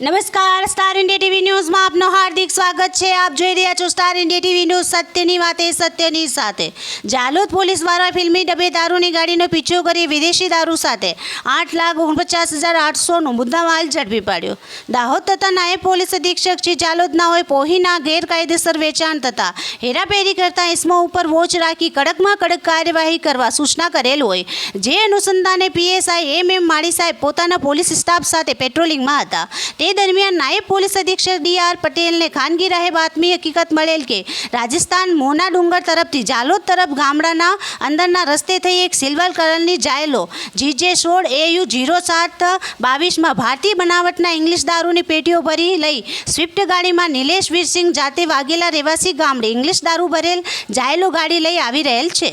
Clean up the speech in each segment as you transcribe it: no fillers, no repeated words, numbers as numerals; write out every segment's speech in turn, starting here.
નમસ્કાર, star India TV ન્યૂઝમાં આપનું હાર્દિક સ્વાગત છે। આપ જોઈ રહ્યા છો સ્ટાર ઇન્ડિયા ટીવી ન્યૂઝ, સત્યની વાતે સત્યની સાથે। જાલોદ પોલીસ દ્વારા ફિલ્મી ડબ્બે દારૂની ગાડીનો પીછો કરી વિદેશી દારૂ સાથે 8,49,800નો મુદ્દામાલ ઝડપી પાડ્યો। દાહોદ તથા નાયબ પોલીસ અધિક્ષક શ્રી જાલોદનાઓએ પોહીના ગેરકાયદેસર વેચાણ તથા હેરાફેરી કરતા ઇસમો ઉપર વોચ રાખી કડકમાં કડક કાર્યવાહી કરવા સૂચના કરેલ હોય, જે અનુસંધાને પીએસઆઈ MM માળી સાહેબ પોતાના પોલીસ સ્ટાફ સાથે પેટ્રોલિંગમાં હતા। તે દરમિયાન નાયબ પોલીસ અધિક્ષક DR પટેલને ખાનગી રાહે બાતમી હકીકત મળેલ કે રાજસ્થાન મોના ડુંગર તરફથી જાલોદ તરફ ગામડાના અંદરના રસ્તે થઈ એક સિલ્વર કલરની જાયલો GJ16 AU 0722માં ભારતીય બનાવટના ઇંગ્લિશ દારૂની પેટીઓ ભરી લઈ સ્વિફ્ટ ગાડીમાં નિલેશ વીરસિંહ જાતે વાઘેલા રહેવાસી ગામડે ઇંગ્લિશ દારૂ ભરેલ જાયલો ગાડી લઈ આવી રહેલ છે।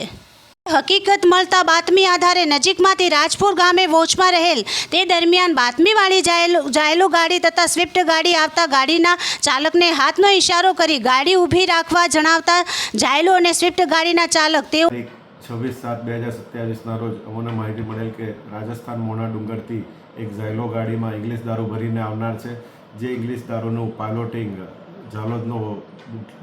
હકીકત મળતા બાતમી આધારે નજીકમાંથી રાજપુર ગામે વોચમાં રહેલ તે દરમિયાન બાતમીવાળી જાયલો ગાડી તથા સ્વિફ્ટ ગાડી આવતા ગાડીના ચાલકને હાથનો ઇશારો કરી ગાડી ઊભી રાખવા જણાવતા જાયલો અને સ્વિફ્ટ ગાડીના ચાલક તેઓ 26/7/2027ના રોજ અમને માહિતી મળેલ કે રાજસ્થાન મોના ડુંગરથી એક જાયલો ગાડીમાં ઇંગ્લિશ દારૂ ભરીને આવનાર છે, જે ઇંગ્લિશ દારૂનું પાયલોટિંગ જાલોદનો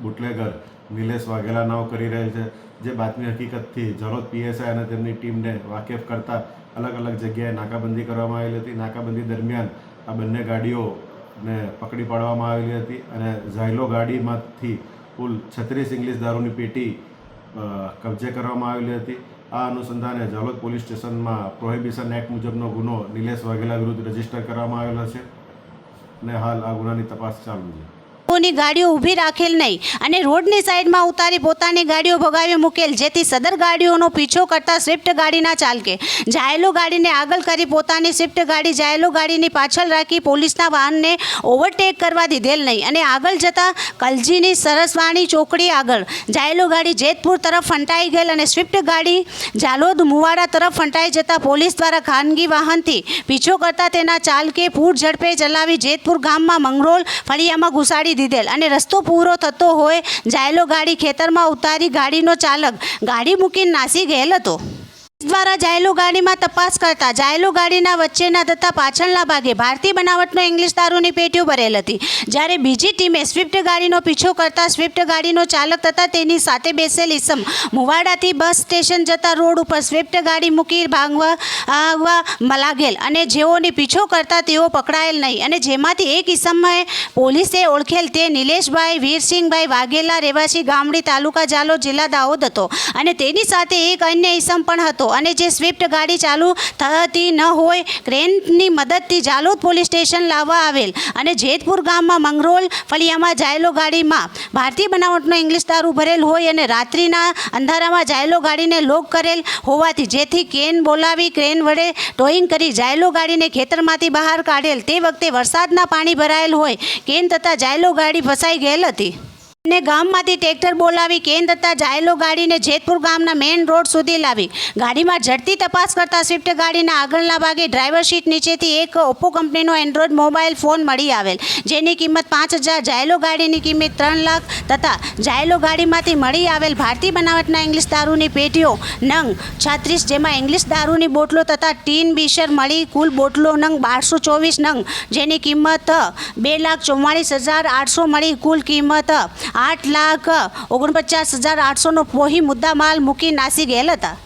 બુટલેગર નિલેશ વાઘેલા નાવ કરી રહેલ છે। જે બાતમી હકીકતથી જાલોદ PSI અને તેમની ટીમને વાકેફ કરતા અલગ અલગ જગ્યાએ નાકાબંધી કરવામાં આવેલી હતી। નાકાબંધી દરમિયાન આ બંને ગાડીઓને પકડી પાડવામાં આવેલી હતી અને ઝાયલો ગાડીમાંથી કુલ 36 ઇંગ્લિશ દારૂની પેટી કબજે કરવામાં આવેલી હતી। આ અનુસંધાને જાલોદ પોલીસ સ્ટેશનમાં પ્રોહિબિશન એક્ટ મુજબનો ગુનો નિલેશ વાઘેલા વિરુદ્ધ રજીસ્ટર કરવામાં આવેલો છે અને હાલ આ ગુનાની તપાસ ચાલુ છે। ની ગાડીઓ ઊભી રાખેલ નહીં અને રોડની સાઈડમાં ઉતારી પોતાની ગાડીઓ ભગાવી મૂકેલ, જેથી સદર ગાડીઓનો પીછો કરતા સ્વિફ્ટ ગાડીના ચાલકે જાયલો ગાડીને આગળ કરી પોતાની સ્વિફ્ટ ગાડી જાયલો ગાડીની પાછળ રાખી પોલીસના વાહનને ઓવરટેક કરવા દીધેલ નહીં અને આગળ જતા કલજીની સરસવાણી ચોકડી આગળ જાયલો ગાડી જેતપુર તરફ ફંટાઈ ગયેલ અને સ્વિફ્ટ ગાડી જાલોદ મુવાડા તરફ ફંટાઈ જતા પોલીસ દ્વારા ખાનગી વાહનથી પીછો કરતા તેના ચાલકે પૂર ઝડપે ચલાવી જેતપુર ગામમાં મંગરોળ ફળિયામાં ઘુસાડી દીધેલ અને રસ્તો પૂરો થતો હોય જાયલો ગાડી ખેતરમાં ઉતારી ગાડીનો ચાલક ગાડી મૂકીને નાસી ગયેલ હતો। દ્વારા જાયલો ગાડીમાં તપાસ કરતા જાયલો ગાડીના વચ્ચેના તથા પાછળના ભાગે ભારતીય બનાવટનો ઇંગ્લિશ દારૂની પેટીઓ ભરેલ હતી, જ્યારે બીજી ટીમે સ્વિફ્ટ ગાડીનો પીછો કરતા સ્વિફ્ટ ગાડીનો ચાલક તથા તેની સાથે બેસેલ ઇસમ મુવાડાથી બસ સ્ટેશન જતા રોડ ઉપર સ્વિફ્ટ ગાડી મૂકી ભાગવા લાગેલ અને જેઓની પીછો કરતા તેઓ પકડાયેલ નહીં અને જેમાંથી એક ઇસમે પોલીસે ઓળખેલ તે નિલેશભાઈ વીરસિંહભાઈ વાઘેલા રહેવાસી ગામડી તાલુકા જાલોદ જિલ્લા દાહોદ હતો અને તેની સાથે એક અન્ય ઇસમ પણ હતો અને જે સ્વિફ્ટ ગાડી ચાલુ થતી ન હોય ક્રેનની મદદથી જાલોદ પોલીસ સ્ટેશન લાવવા આવેલ અને જેતપુર ગામમાં મંગરોળ ફળિયામાં જાયલો ગાડીમાં ભારતીય બનાવટનો ઇંગ્લિશ દારૂ ભરેલ હોય અને રાત્રિના અંધારામાં જાયલો ગાડીને લોક કરેલ હોવાથી જેથી કેન બોલાવી ક્રેન વડે ટોઈંગ કરી જાયલો ગાડીને ખેતરમાંથી બહાર કાઢેલ। તે વખતે વરસાદના પાણી ભરાયેલ હોય કેન તથા જાયલો ગાડી ફસાઈ ગયેલ હતી અને ગામમાંથી ટ્રેક્ટર બોલાવી કેન તથા જાયલો ગાડીને જેતપુર ગામના મેઇન રોડ સુધી લાવી ગાડીમાં ઝડપી તપાસ કરતા સ્વિફ્ટ ગાડીના આગળના ભાગે ડ્રાઈવર સીટ નીચેથી એક ઓપ્પો કંપનીનો એન્ડ્રોઈડ મોબાઈલ ફોન મળી આવેલ, જેની કિંમત 5,000, જાયલો ગાડીની કિંમત 3 લાખ તથા જાયલો ગાડીમાંથી મળી આવેલ ભારતીય બનાવટના ઇંગ્લિશ દારૂની પેટીઓ નંગ 36, જેમાં ઇંગ્લિશ દારૂની બોટલો તથા ટીન બીશર મળી કુલ બોટલો નંગ 1224 નંગ, જેની કિંમત 2,44,800 મળી કુલ કિંમત 8,49,800નો પોહી મુદ્દામાલ મૂકી નાસી ગયેલ હતા।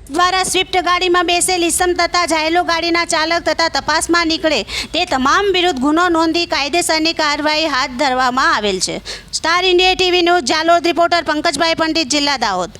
દ્વારા સ્વિફ્ટ ગાડીમાં બેસેલ ઇસમ તથા જાયલો ગાડીના ચાલક તથા તપાસમાં નીકળે તે તમામ વિરુદ્ધ ગુનો નોંધી કાયદેસરની કાર્યવાહી હાથ ધરવામાં આવેલ છે। Star India TV news Jhalod reporter Pankajbhai Pandit, જિલ્લા દાહોદ।